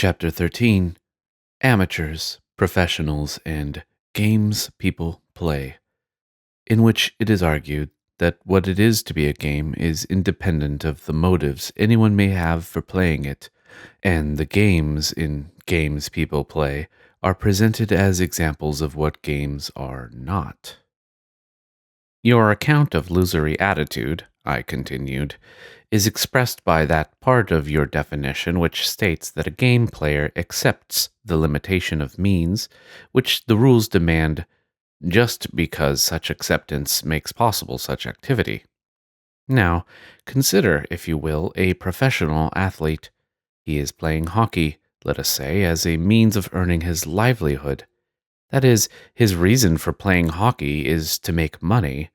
Chapter 13 Amateurs, Professionals, and Games People Play, in which it is argued that what it is to be a game is independent of the motives anyone may have for playing it, and the games in Games People Play are presented as examples of what games are not. Your account of Lusory Attitude, I continued, is expressed by that part of your definition which states that a game player accepts the limitation of means which the rules demand just because such acceptance makes possible such activity. Now, consider, if you will, a professional athlete. He is playing hockey, let us say, as a means of earning his livelihood. That is, his reason for playing hockey is to make money.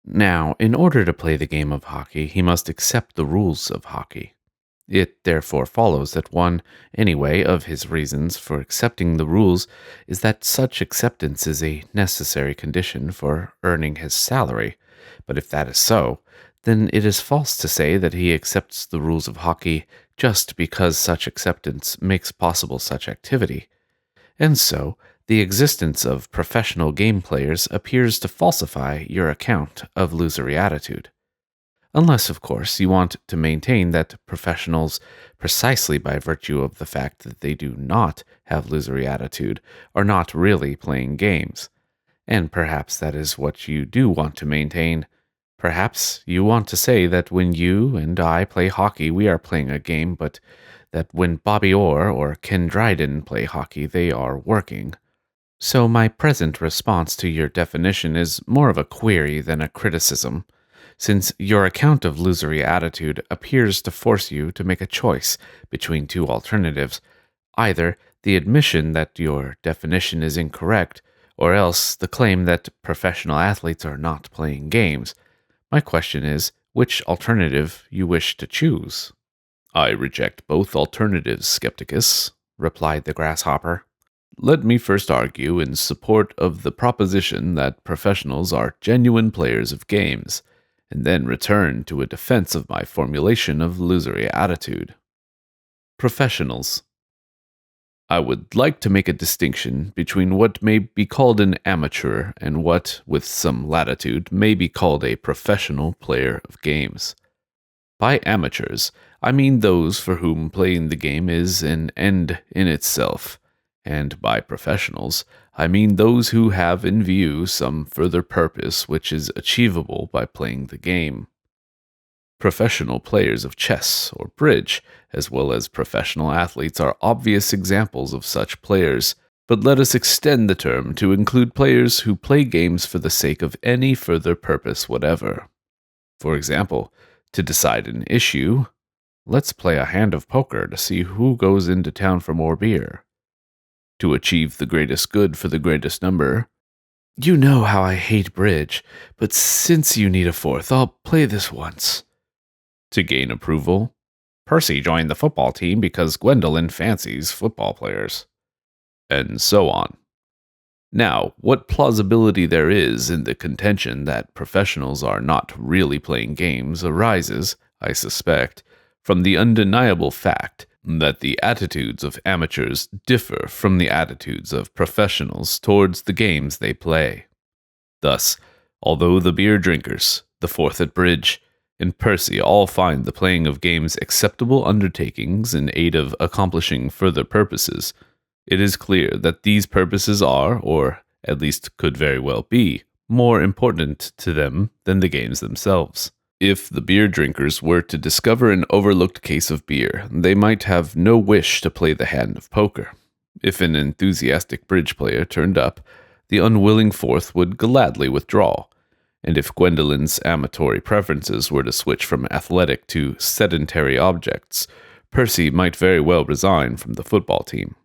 Now, in order to play the game of hockey, he must accept the rules of hockey. It therefore follows that one, anyway, of his reasons for accepting the rules is that such acceptance is a necessary condition for earning his salary. But if that is so, then it is false to say that he accepts the rules of hockey just because such acceptance makes possible such activity. And so, the existence of professional game players appears to falsify your account of Lusory Attitude. Unless, of course, you want to maintain that professionals, precisely by virtue of the fact that they do not have Lusory Attitude, are not really playing games. And perhaps that is what you do want to maintain. Perhaps you want to say that when you and I play hockey, we are playing a game, but that when Bobby Orr or Ken Dryden play hockey, they are working. So my present response to your definition is more of a query than a criticism, since your account of Lusory Attitude appears to force you to make a choice between two alternatives, either the admission that your definition is incorrect, or else the claim that professional athletes are not playing games. My question is, which alternative you wish to choose? I reject both alternatives, Skepticus, replied the Grasshopper. Let me first argue in support of the proposition that professionals are genuine players of games, and then return to a defense of my formulation of Lusory Attitude. Professionals. I would like to make a distinction between what may be called an amateur and what, with some latitude, may be called a professional player of games. By amateurs, I mean those for whom playing the game is an end in itself, and by professionals, I mean those who have in view some further purpose which is achievable by playing the game. Professional players of chess or bridge, as well as professional athletes, are obvious examples of such players, but let us extend the term to include players who play games for the sake of any further purpose whatever. For example, to decide an issue, let's play a hand of poker to see who goes into town for more beer. To achieve the greatest good for the greatest number. You know how I hate bridge, but since you need a fourth, I'll play this once. To gain approval. Percy joined the football team because Gwendolyn fancies football players. And so on. Now, what plausibility there is in the contention that professionals are not really playing games arises, I suspect, from the undeniable fact that the attitudes of amateurs differ from the attitudes of professionals towards the games they play. Thus, although the beer drinkers, the fourth at bridge, and Percy all find the playing of games acceptable undertakings in aid of accomplishing further purposes, it is clear that these purposes are, or at least could very well be, more important to them than the games themselves. If the beer drinkers were to discover an overlooked case of beer, they might have no wish to play the hand of poker. If an enthusiastic bridge player turned up, the unwilling fourth would gladly withdraw, and if Gwendolyn's amatory preferences were to switch from athletic to sedentary objects, Percy might very well resign from the football team.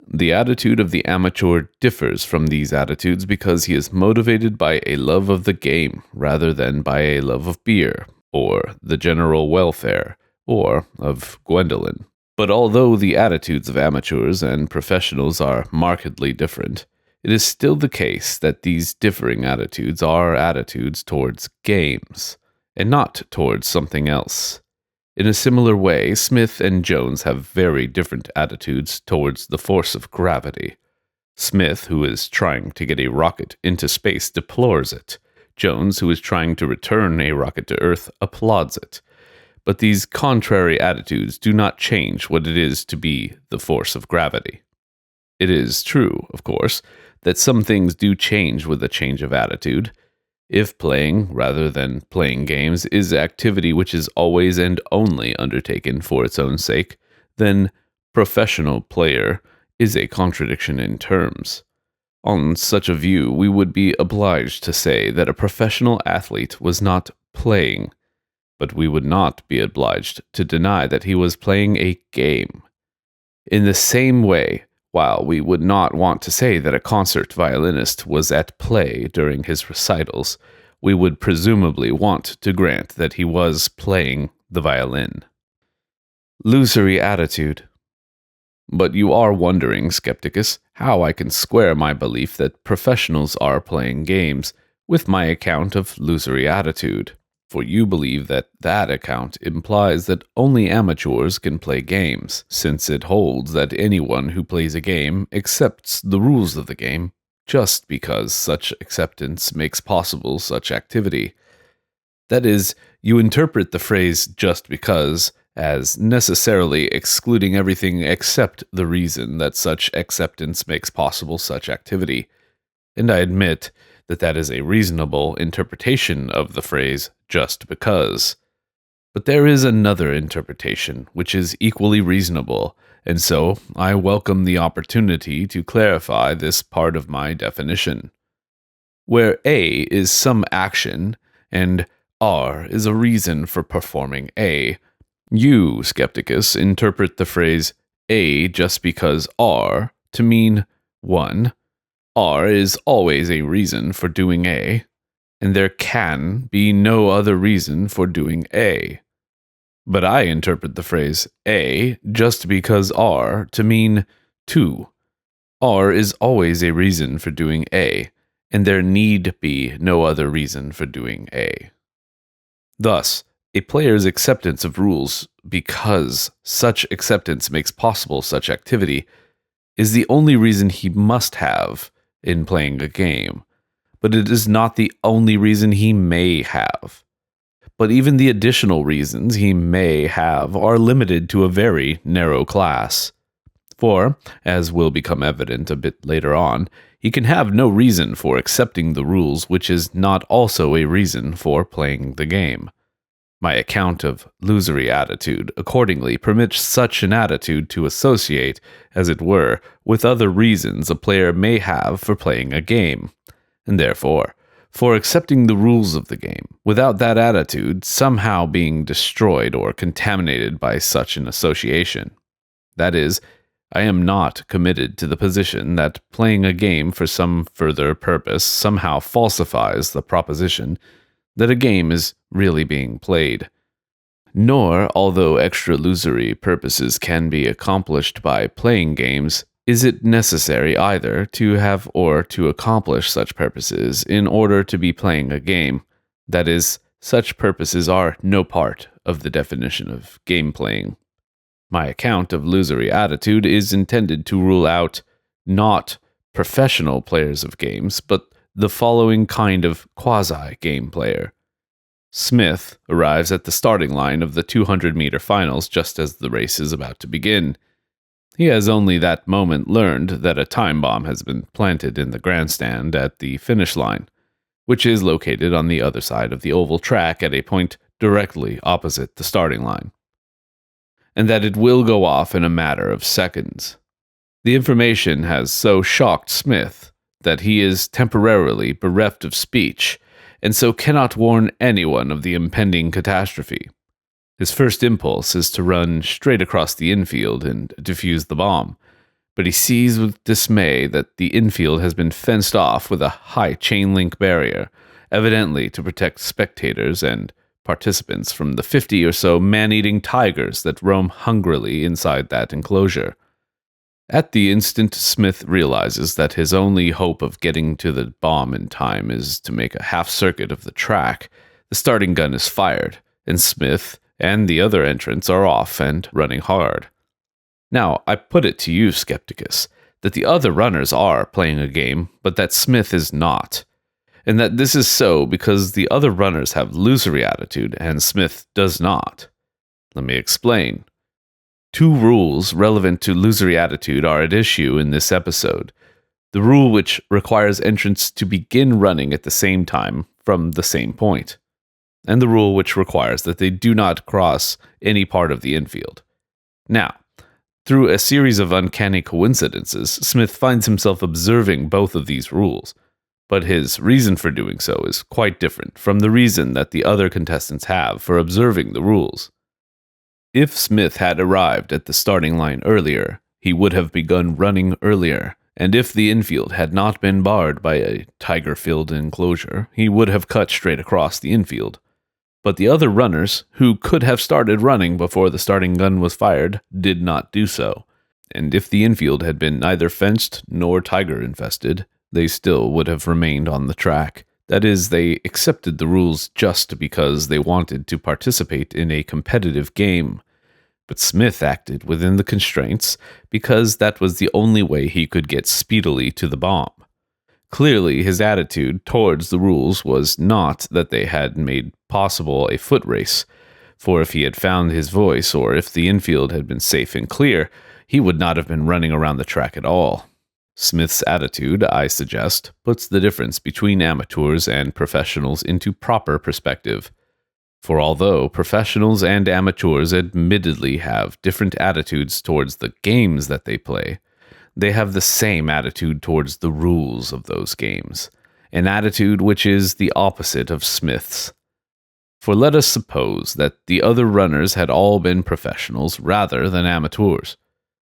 The attitude of the amateur differs from these attitudes because he is motivated by a love of the game rather than by a love of beer, or the general welfare, or of Gwendolyn. But although the attitudes of amateurs and professionals are markedly different, it is still the case that these differing attitudes are attitudes towards games, and not towards something else. In a similar way, Smith and Jones have very different attitudes towards the force of gravity. Smith, who is trying to get a rocket into space, deplores it. Jones, who is trying to return a rocket to Earth, applauds it. But these contrary attitudes do not change what it is to be the force of gravity. It is true, of course, that some things do change with a change of attitude. If playing, rather than playing games, is activity which is always and only undertaken for its own sake, then professional player is a contradiction in terms. On such a view, we would be obliged to say that a professional athlete was not playing, but we would not be obliged to deny that he was playing a game. In the same way, while we would not want to say that a concert violinist was at play during his recitals, we would presumably want to grant that he was playing the violin. Lusory Attitude. But you are wondering, Skepticus, how I can square my belief that professionals are playing games with my account of Lusory Attitude. For you believe that that account implies that only amateurs can play games, since it holds that anyone who plays a game accepts the rules of the game just because such acceptance makes possible such activity. That is, you interpret the phrase just because as necessarily excluding everything except the reason that such acceptance makes possible such activity. And I admit that that is a reasonable interpretation of the phrase just because. But there is another interpretation which is equally reasonable, and so I welcome the opportunity to clarify this part of my definition. Where A is some action, and R is a reason for performing A, you, Skepticus, interpret the phrase A just because R to mean 1. R is always a reason for doing A, and there can be no other reason for doing A. But I interpret the phrase A just because R to mean 2. R is always a reason for doing A, and there need be no other reason for doing A. Thus, a player's acceptance of rules because such acceptance makes possible such activity is the only reason he must have in playing a game, but it is not the only reason he may have. But even the additional reasons he may have are limited to a very narrow class. For, as will become evident a bit later on, he can have no reason for accepting the rules which is not also a reason for playing the game. My account of Lusory Attitude accordingly permits such an attitude to associate, as it were, with other reasons a player may have for playing a game, and therefore, for accepting the rules of the game, without that attitude somehow being destroyed or contaminated by such an association. That is, I am not committed to the position that playing a game for some further purpose somehow falsifies the proposition that a game is really being played. Nor, although extra-lusory purposes can be accomplished by playing games, is it necessary either to have or to accomplish such purposes in order to be playing a game. That is, such purposes are no part of the definition of game playing. My account of Lusory Attitude is intended to rule out not professional players of games, but the following kind of quasi-game player. Smith arrives at the starting line of the 200-meter finals just as the race is about to begin. He has only that moment learned that a time bomb has been planted in the grandstand at the finish line, which is located on the other side of the oval track at a point directly opposite the starting line, and that it will go off in a matter of seconds. The information has so shocked Smith that he is temporarily bereft of speech, and so cannot warn anyone of the impending catastrophe. His first impulse is to run straight across the infield and defuse the bomb, but he sees with dismay that the infield has been fenced off with a high chain-link barrier, evidently to protect spectators and participants from the 50 or so man-eating tigers that roam hungrily inside that enclosure. At the instant Smith realizes that his only hope of getting to the bomb in time is to make a half-circuit of the track, the starting gun is fired, and Smith, and the other entrants are off and running hard. Now, I put it to you, Skepticus, that the other runners are playing a game, but that Smith is not. And that this is so because the other runners have Lusory Attitude and Smith does not. Let me explain. Two rules relevant to Lusory Attitude are at issue in this episode. The rule which requires entrants to begin running at the same time from the same point, and the rule which requires that they do not cross any part of the infield. Now, through a series of uncanny coincidences, Smith finds himself observing both of these rules, but his reason for doing so is quite different from the reason that the other contestants have for observing the rules. If Smith had arrived at the starting line earlier, he would have begun running earlier, and if the infield had not been barred by a tiger-filled enclosure, he would have cut straight across the infield. But the other runners, who could have started running before the starting gun was fired, did not do so. And if the infield had been neither fenced nor tiger-infested, they still would have remained on the track. That is, they accepted the rules just because they wanted to participate in a competitive game. But Smith acted within the constraints because that was the only way he could get speedily to the bomb. Clearly, his attitude towards the rules was not that they had made possible a foot race, for if he had found his voice or if the infield had been safe and clear, he would not have been running around the track at all. Smith's attitude, I suggest, puts the difference between amateurs and professionals into proper perspective. For although professionals and amateurs admittedly have different attitudes towards the games that they play, they have the same attitude towards the rules of those games, an attitude which is the opposite of Smith's. For let us suppose that the other runners had all been professionals rather than amateurs.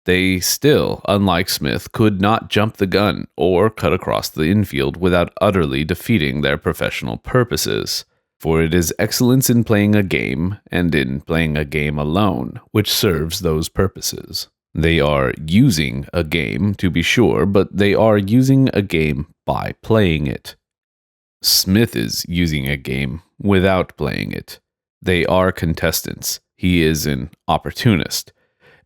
They still, unlike Smith, could not jump the gun or cut across the infield without utterly defeating their professional purposes. For it is excellence in playing a game, and in playing a game alone, which serves those purposes. They are using a game, to be sure, but they are using a game by playing it. Smith is using a game without playing it. They are contestants. He is an opportunist.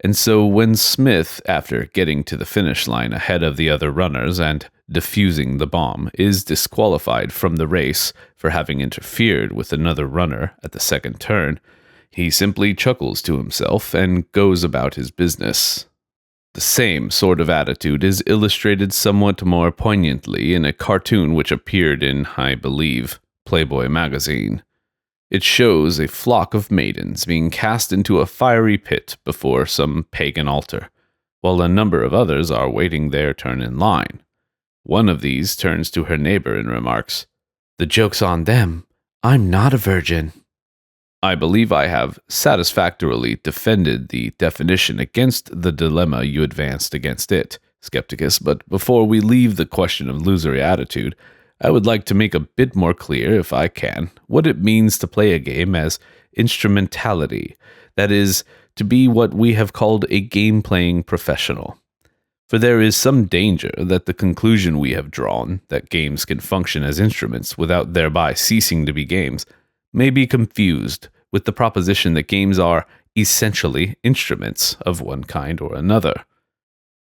And so when Smith, after getting to the finish line ahead of the other runners and defusing the bomb, is disqualified from the race for having interfered with another runner at the second turn, he simply chuckles to himself and goes about his business. The same sort of attitude is illustrated somewhat more poignantly in a cartoon which appeared in, I believe, Playboy magazine. It shows a flock of maidens being cast into a fiery pit before some pagan altar, while a number of others are waiting their turn in line. One of these turns to her neighbor and remarks, "The joke's on them. I'm not a virgin." I believe I have satisfactorily defended the definition against the dilemma you advanced against it, Skepticus, but before we leave the question of Lusory Attitude, I would like to make a bit more clear, if I can, what it means to play a game as instrumentality, that is, to be what we have called a game-playing professional. For there is some danger that the conclusion we have drawn, that games can function as instruments without thereby ceasing to be games, may be confused with the proposition that games are essentially instruments of one kind or another.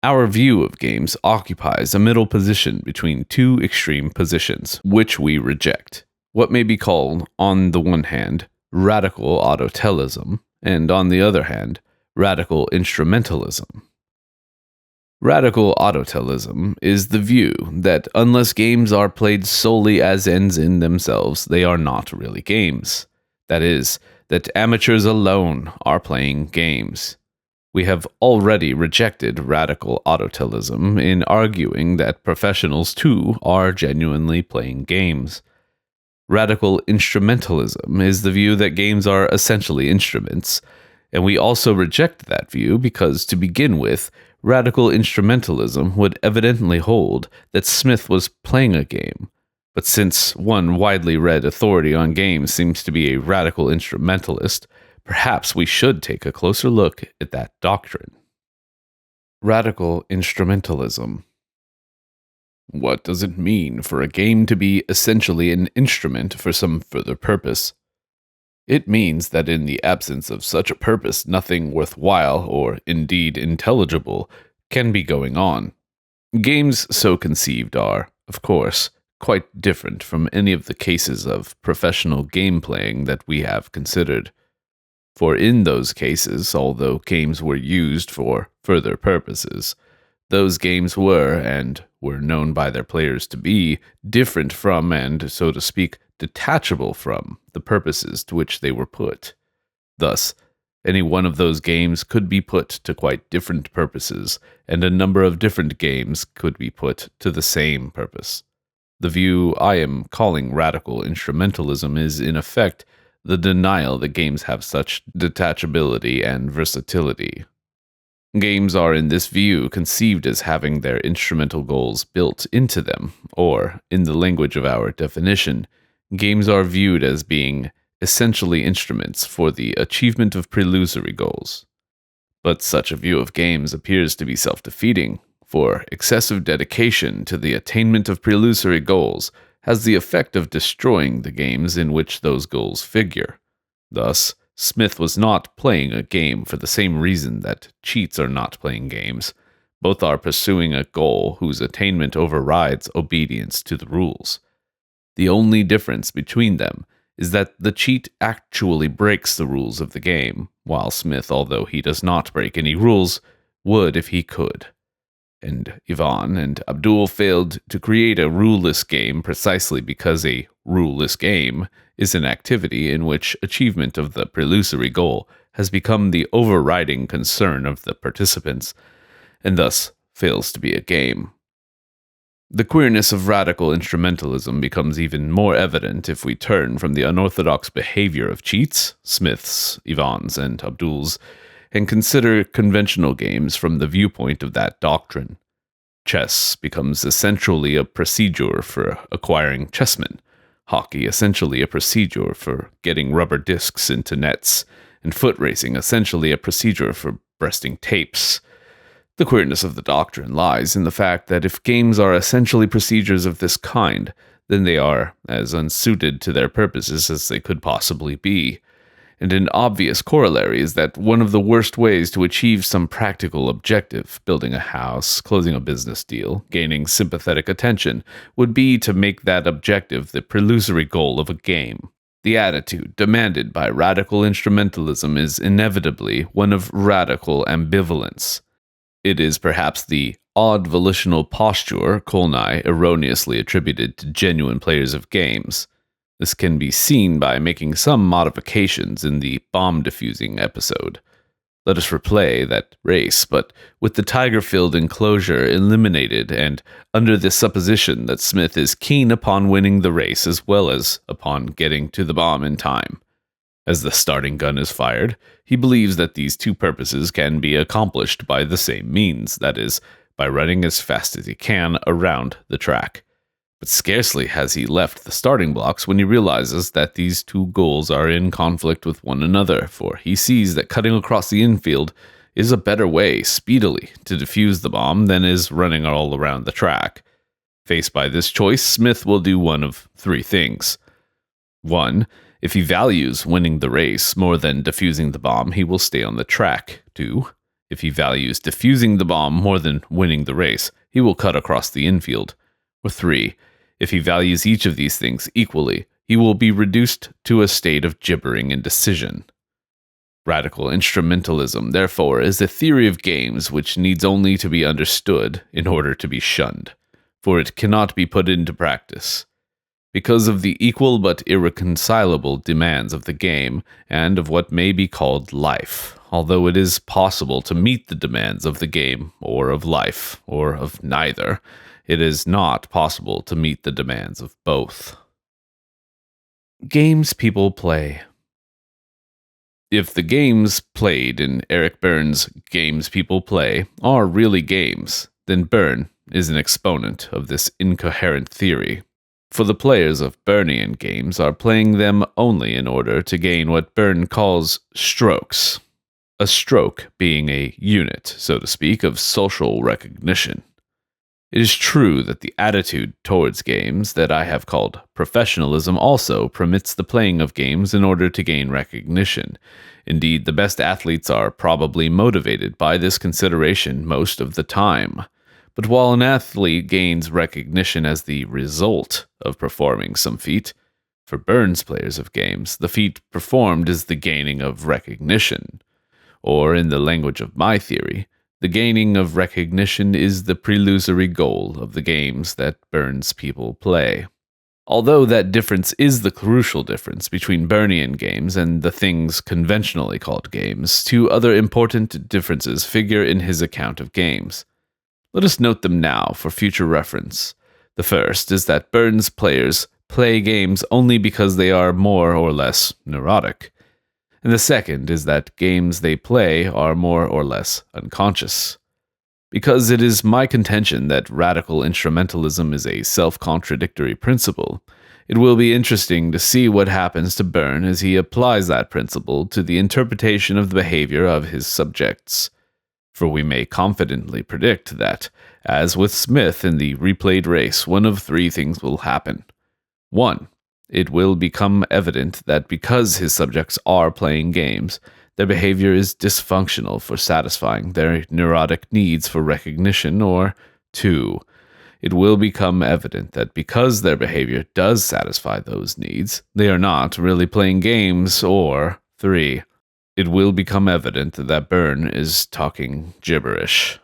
Our view of games occupies a middle position between two extreme positions, which we reject. What may be called, on the one hand, radical autotelism, and on the other hand, radical instrumentalism. Radical autotelism is the view that unless games are played solely as ends in themselves, they are not really games. That is, that amateurs alone are playing games. We have already rejected radical autotelism in arguing that professionals too are genuinely playing games. Radical instrumentalism is the view that games are essentially instruments, and we also reject that view because, to begin with, radical instrumentalism would evidently hold that Smith was playing a game. But since one widely read authority on games seems to be a radical instrumentalist, perhaps we should take a closer look at that doctrine. Radical instrumentalism. What does it mean for a game to be essentially an instrument for some further purpose? It means that in the absence of such a purpose, nothing worthwhile, or indeed intelligible, can be going on. Games so conceived are, of course, quite different from any of the cases of professional game playing that we have considered. For in those cases, although games were used for further purposes, those games were, and were known by their players to be, different from and, so to speak, detachable from the purposes to which they were put. Thus, any one of those games could be put to quite different purposes, and a number of different games could be put to the same purpose. The view I am calling radical instrumentalism is, in effect, the denial that games have such detachability and versatility. Games are in this view conceived as having their instrumental goals built into them, or, in the language of our definition, games are viewed as being essentially instruments for the achievement of prelusory goals. But such a view of games appears to be self-defeating, for excessive dedication to the attainment of prelusory goals has the effect of destroying the games in which those goals figure. Thus, Smith was not playing a game for the same reason that cheats are not playing games. Both are pursuing a goal whose attainment overrides obedience to the rules. The only difference between them is that the cheat actually breaks the rules of the game, while Smith, although he does not break any rules, would if he could. And Ivan and Abdul failed to create a ruleless game precisely because a ruleless game is an activity in which achievement of the prelusory goal has become the overriding concern of the participants, and thus fails to be a game. The queerness of radical instrumentalism becomes even more evident if we turn from the unorthodox behavior of cheats, Smiths, Ivans, and Abduls, and consider conventional games from the viewpoint of that doctrine. Chess becomes essentially a procedure for acquiring chessmen, hockey essentially a procedure for getting rubber discs into nets, and foot racing essentially a procedure for breasting tapes. The queerness of the doctrine lies in the fact that if games are essentially procedures of this kind, then they are as unsuited to their purposes as they could possibly be. And an obvious corollary is that one of the worst ways to achieve some practical objective, building a house, closing a business deal, gaining sympathetic attention, would be to make that objective the prelusory goal of a game. The attitude demanded by radical instrumentalism is inevitably one of radical ambivalence. It is perhaps the odd volitional posture Kolnai erroneously attributed to genuine players of games. This can be seen by making some modifications in the bomb defusing episode. Let us replay that race, but with the tiger-filled enclosure eliminated and under the supposition that Smith is keen upon winning the race as well as upon getting to the bomb in time. As the starting gun is fired, he believes that these two purposes can be accomplished by the same means, that is, by running as fast as he can around the track. But scarcely has he left the starting blocks when he realizes that these two goals are in conflict with one another, for he sees that cutting across the infield is a better way, speedily, to defuse the bomb than is running all around the track. Faced by this choice, Smith will do one of three things. 1. If he values winning the race more than defusing the bomb, he will stay on the track. 2. If he values defusing the bomb more than winning the race, he will cut across the infield. Or 3. If he values each of these things equally, he will be reduced to a state of gibbering indecision. Radical instrumentalism, therefore, is a theory of games which needs only to be understood in order to be shunned, for it cannot be put into practice. Because of the equal but irreconcilable demands of the game and of what may be called life, although it is possible to meet the demands of the game or of life, or of neither, it is not possible to meet the demands of both. Games people play. If the games played in Eric Berne's Games People Play are really games, then Berne is an exponent of this incoherent theory. For the players of Bernian games are playing them only in order to gain what Berne calls strokes, a stroke being a unit, so to speak, of social recognition. It is true that the attitude towards games that I have called professionalism also permits the playing of games in order to gain recognition. Indeed, the best athletes are probably motivated by this consideration most of the time. But while an athlete gains recognition as the result of performing some feat, for Burns players of games, the feat performed is the gaining of recognition. Or, in the language of my theory, the gaining of recognition is the prelusory goal of the games that Burns people play. Although that difference is the crucial difference between Burnian games and the things conventionally called games, two other important differences figure in his account of games. Let us note them now for future reference. The first is that Burns players play games only because they are more or less neurotic. And the second is that games they play are more or less unconscious. Because it is my contention that radical instrumentalism is a self-contradictory principle, it will be interesting to see what happens to Byrne as he applies that principle to the interpretation of the behavior of his subjects. For we may confidently predict that, as with Smith in the replayed race, one of three things will happen. 1. It will become evident that because his subjects are playing games, their behavior is dysfunctional for satisfying their neurotic needs for recognition, or 2. It will become evident that because their behavior does satisfy those needs, they are not really playing games, or 3. It will become evident that Byrne is talking gibberish.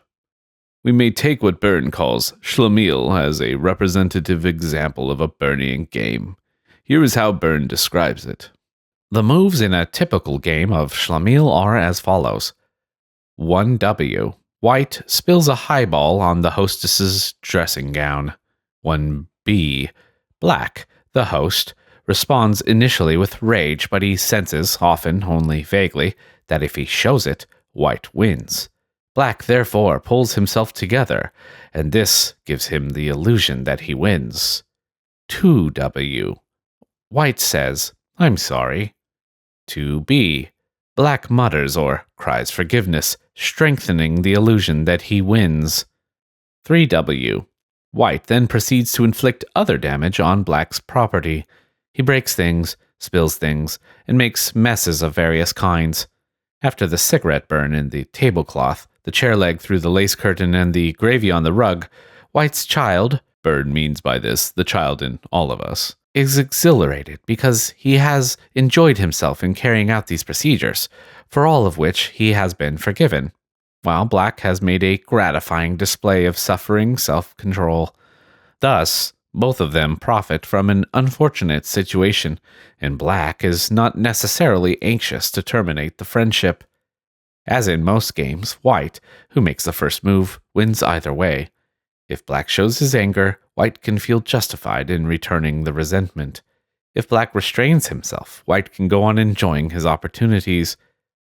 We may take what Byrne calls Schlemiel as a representative example of a Byrnian game. Here is how Byrne describes it. The moves in a typical game of Schlemiel are as follows. 1W. White spills a highball on the hostess's dressing gown. 1B. Black, the host, responds initially with rage, but he senses, often only vaguely, that if he shows it, White wins. Black therefore pulls himself together, and this gives him the illusion that he wins. 2W. White says, "I'm sorry." 2B. Black mutters or cries forgiveness, strengthening the illusion that he wins. 3W. White then proceeds to inflict other damage on Black's property. He breaks things, spills things, and makes messes of various kinds. After the cigarette burn in the tablecloth, the chair leg through the lace curtain, and the gravy on the rug, White's child, Byrne means by this the child in all of us, is exhilarated because he has enjoyed himself in carrying out these procedures, for all of which he has been forgiven, while Black has made a gratifying display of suffering self-control. Thus, both of them profit from an unfortunate situation, and Black is not necessarily anxious to terminate the friendship. As in most games, White, who makes the first move, wins either way. If Black shows his anger, White can feel justified in returning the resentment. If Black restrains himself, White can go on enjoying his opportunities.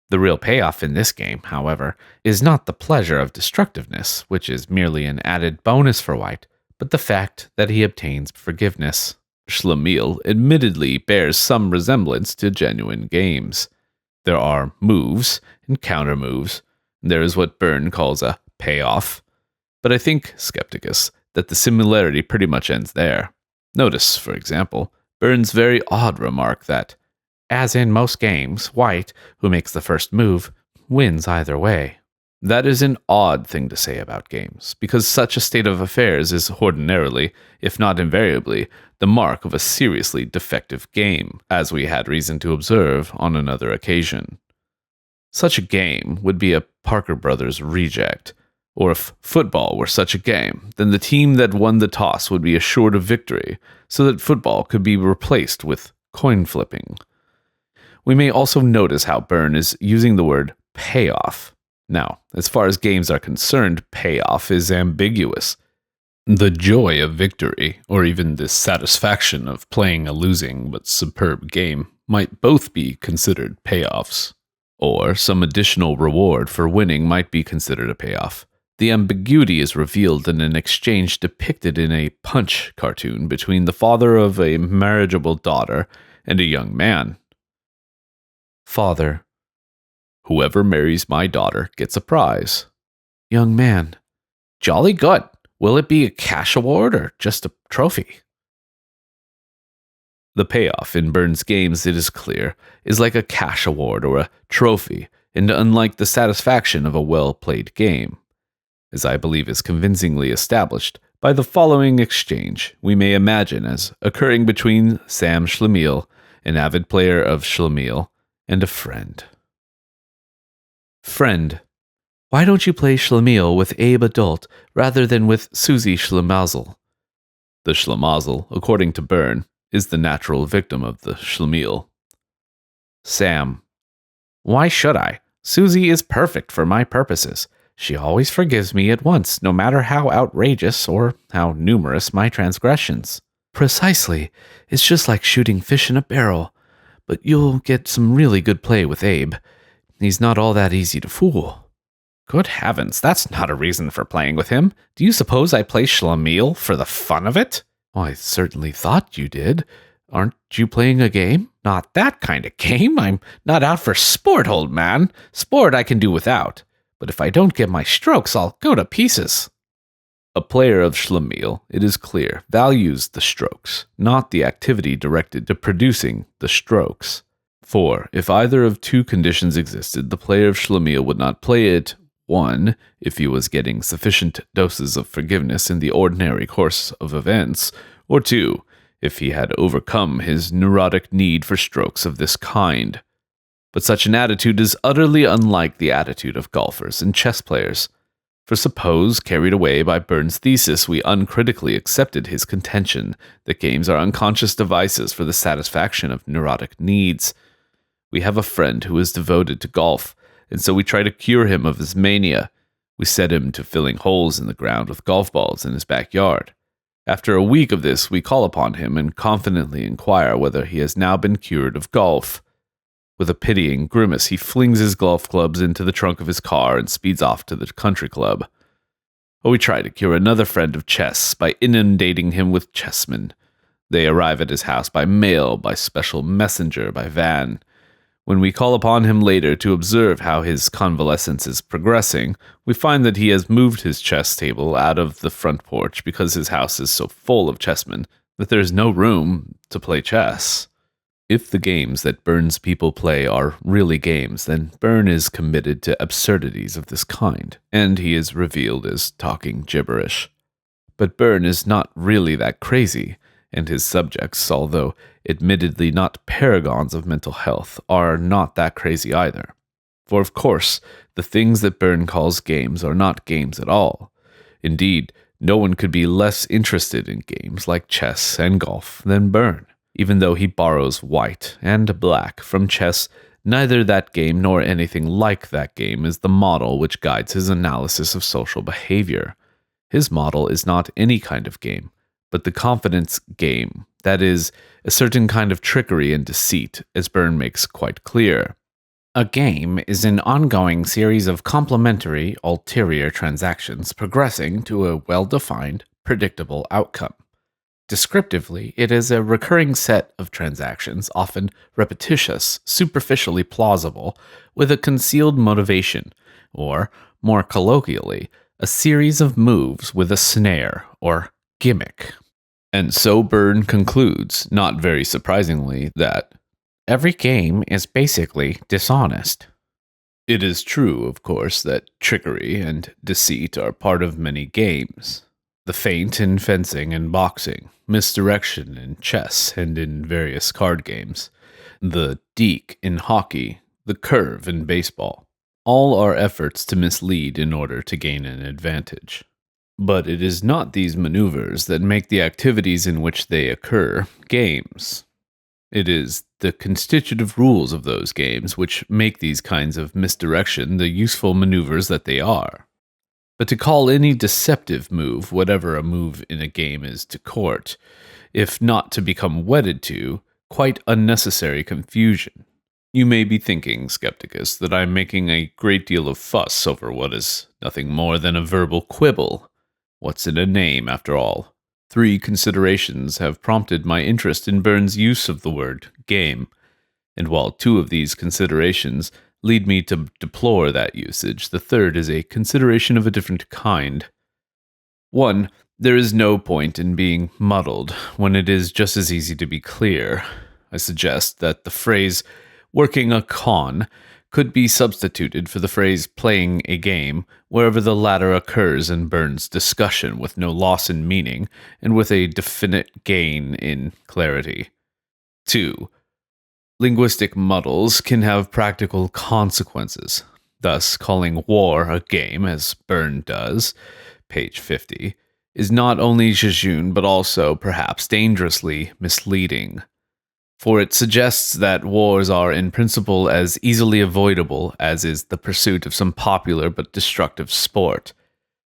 The real payoff in this game, however, is not the pleasure of destructiveness, which is merely an added bonus for White, but the fact that he obtains forgiveness. Schlemiel admittedly bears some resemblance to genuine games. There are moves and counter-moves. There is what Byrne calls a payoff. But I think, Skepticus, that the similarity pretty much ends there. Notice, for example, Byrne's very odd remark that, as in most games, White, who makes the first move, wins either way. That is an odd thing to say about games, because such a state of affairs is ordinarily, if not invariably, the mark of a seriously defective game, as we had reason to observe on another occasion. Such a game would be a Parker Brothers reject, or if football were such a game, then the team that won the toss would be assured of victory, so that football could be replaced with coin flipping. We may also notice how Byrne is using the word payoff. Now, as far as games are concerned, payoff is ambiguous. The joy of victory, or even the satisfaction of playing a losing but superb game, might both be considered payoffs. Or some additional reward for winning might be considered a payoff. The ambiguity is revealed in an exchange depicted in a Punch cartoon between the father of a marriageable daughter and a young man. Father: "Whoever marries my daughter gets a prize." Young man: "Jolly good. Will it be a cash award or just a trophy? The payoff in Burns' games, it is clear, is like a cash award or a trophy, and unlike the satisfaction of a well-played game. As I believe is convincingly established by the following exchange we may imagine as occurring between Sam Schlemiel, an avid player of Schlemiel, and a friend. Friend, why don't you play Schlemiel with Abe Adult rather than with Susie Schlemazel? The Schlemazel, according to Byrne, is the natural victim of the Schlemiel. Sam, why should I? Susie is perfect for my purposes. She always forgives me at once, no matter how outrageous or how numerous my transgressions. Precisely. It's just like shooting fish in a barrel. But you'll get some really good play with Abe. He's not all that easy to fool. Good heavens, that's not a reason for playing with him. Do you suppose I play Schlemiel for the fun of it? I certainly thought you did. Aren't you playing a game? Not that kind of game. I'm not out for sport, old man. Sport I can do without. But if I don't get my strokes, I'll go to pieces. A player of Schlemiel, it is clear, values the strokes, not the activity directed to producing the strokes. For, if either of two conditions existed, the player of Schlemiel would not play it. 1. If he was getting sufficient doses of forgiveness in the ordinary course of events, or 2. If he had overcome his neurotic need for strokes of this kind. But such an attitude is utterly unlike the attitude of golfers and chess players. For suppose, carried away by Byrne's thesis, we uncritically accepted his contention that games are unconscious devices for the satisfaction of neurotic needs. We have a friend who is devoted to golf, and so we try to cure him of his mania. We set him to filling holes in the ground with golf balls in his backyard. After a week of this, we call upon him and confidently inquire whether he has now been cured of golf. With a pitying grimace, he flings his golf clubs into the trunk of his car and speeds off to the country club. Or we try to cure another friend of chess by inundating him with chessmen. They arrive at his house by mail, by special messenger, by van. When we call upon him later to observe how his convalescence is progressing, we find that he has moved his chess table out of the front porch because his house is so full of chessmen that there is no room to play chess. If the games that Byrne's people play are really games, then Byrne is committed to absurdities of this kind, and he is revealed as talking gibberish. But Byrne is not really that crazy, and his subjects, although admittedly not paragons of mental health, are not that crazy either. For of course, the things that Byrne calls games are not games at all. Indeed, no one could be less interested in games like chess and golf than Byrne. Even though he borrows white and black from chess, neither that game nor anything like that game is the model which guides his analysis of social behavior. His model is not any kind of game, but the confidence game, that is, a certain kind of trickery and deceit, as Byrne makes quite clear. A game is an ongoing series of complementary, ulterior transactions progressing to a well-defined, predictable outcome. Descriptively, it is a recurring set of transactions, often repetitious, superficially plausible, with a concealed motivation, or, more colloquially, a series of moves with a snare, or gimmick. And so Byrne concludes, not very surprisingly, that every game is basically dishonest. It is true, of course, that trickery and deceit are part of many games. The feint in fencing and boxing, misdirection in chess and in various card games, the deke in hockey, the curve in baseball, all are efforts to mislead in order to gain an advantage. But it is not these maneuvers that make the activities in which they occur games. It is the constitutive rules of those games which make these kinds of misdirection the useful maneuvers that they are. But to call any deceptive move whatever a move in a game is to court, if not to become wedded to, quite unnecessary confusion. You may be thinking, Skepticus, that I am making a great deal of fuss over what is nothing more than a verbal quibble. What's in a name, after all? 3 considerations have prompted my interest in Byrne's use of the word game, and while 2 of these considerations lead me to deplore that usage, the third is a consideration of a different kind. 1. There is no point in being muddled when it is just as easy to be clear. I suggest that the phrase working a con could be substituted for the phrase playing a game wherever the latter occurs in Burns' discussion with no loss in meaning and with a definite gain in clarity. 2. Linguistic muddles can have practical consequences. Thus, calling war a game, as Byrne does, page 50, is not only jejune but also, perhaps, dangerously misleading. For it suggests that wars are in principle as easily avoidable as is the pursuit of some popular but destructive sport.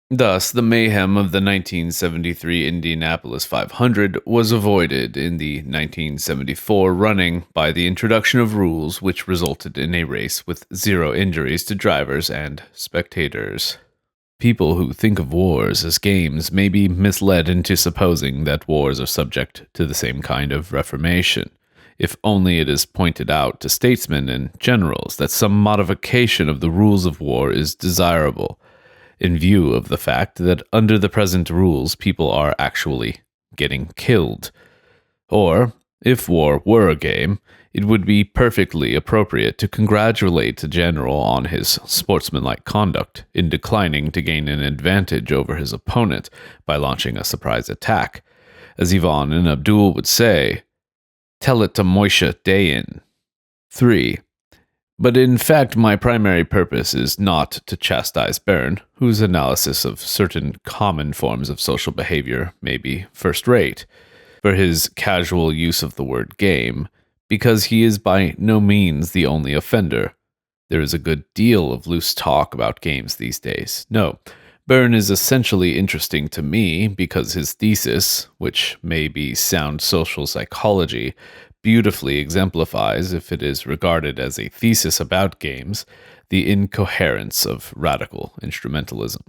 Thus, the mayhem of the 1973 Indianapolis 500 was avoided in the 1974 running by the introduction of rules which resulted in a race with 0 injuries to drivers and spectators. People who think of wars as games may be misled into supposing that wars are subject to the same kind of reformation, if only it is pointed out to statesmen and generals that some modification of the rules of war is desirable, in view of the fact that under the present rules people are actually getting killed. Or, if war were a game, it would be perfectly appropriate to congratulate the general on his sportsmanlike conduct in declining to gain an advantage over his opponent by launching a surprise attack. As Ivan and Abdul would say, "Tell it to Moishe Dayan." 3. But in fact, my primary purpose is not to chastise Byrne, whose analysis of certain common forms of social behavior may be first-rate, for his casual use of the word game, because he is by no means the only offender. There is a good deal of loose talk about games these days. No, Byrne is essentially interesting to me because his thesis, which may be sound social psychology, beautifully exemplifies, if it is regarded as a thesis about games, the incoherence of radical instrumentalism.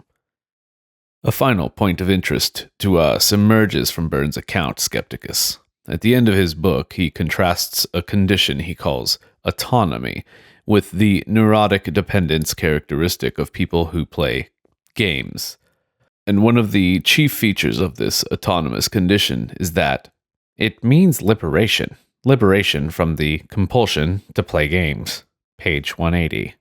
A final point of interest to us emerges from Byrne's account, Skepticus. At the end of his book, he contrasts a condition he calls autonomy with the neurotic dependence characteristic of people who play games. And one of the chief features of this autonomous condition is that it means liberation. Liberation from the compulsion to play games. Page 180.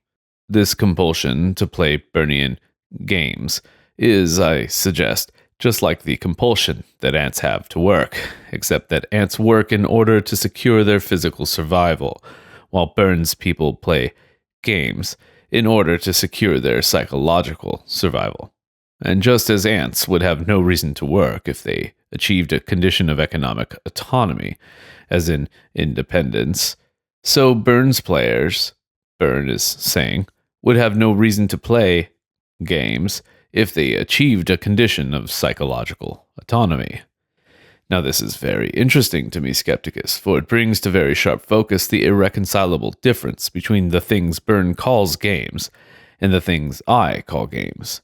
This compulsion to play Byrnean games is, I suggest, just like the compulsion that ants have to work, except that ants work in order to secure their physical survival, while Byrne's people play games in order to secure their psychological survival. And just as ants would have no reason to work if they achieved a condition of economic autonomy, as in independence, so Byrne's players, Byrne is saying, would have no reason to play games if they achieved a condition of psychological autonomy. Now this is very interesting to me, Skepticus, for it brings to very sharp focus the irreconcilable difference between the things Byrne calls games and the things I call games.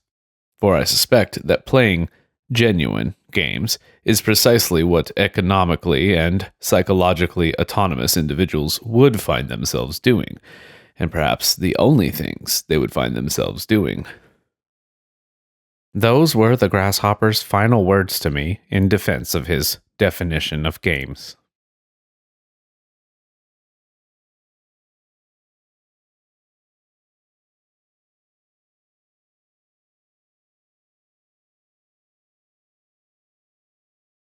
For I suspect that playing genuine games is precisely what economically and psychologically autonomous individuals would find themselves doing, and perhaps the only things they would find themselves doing. Those were the Grasshopper's final words to me in defense of his definition of games.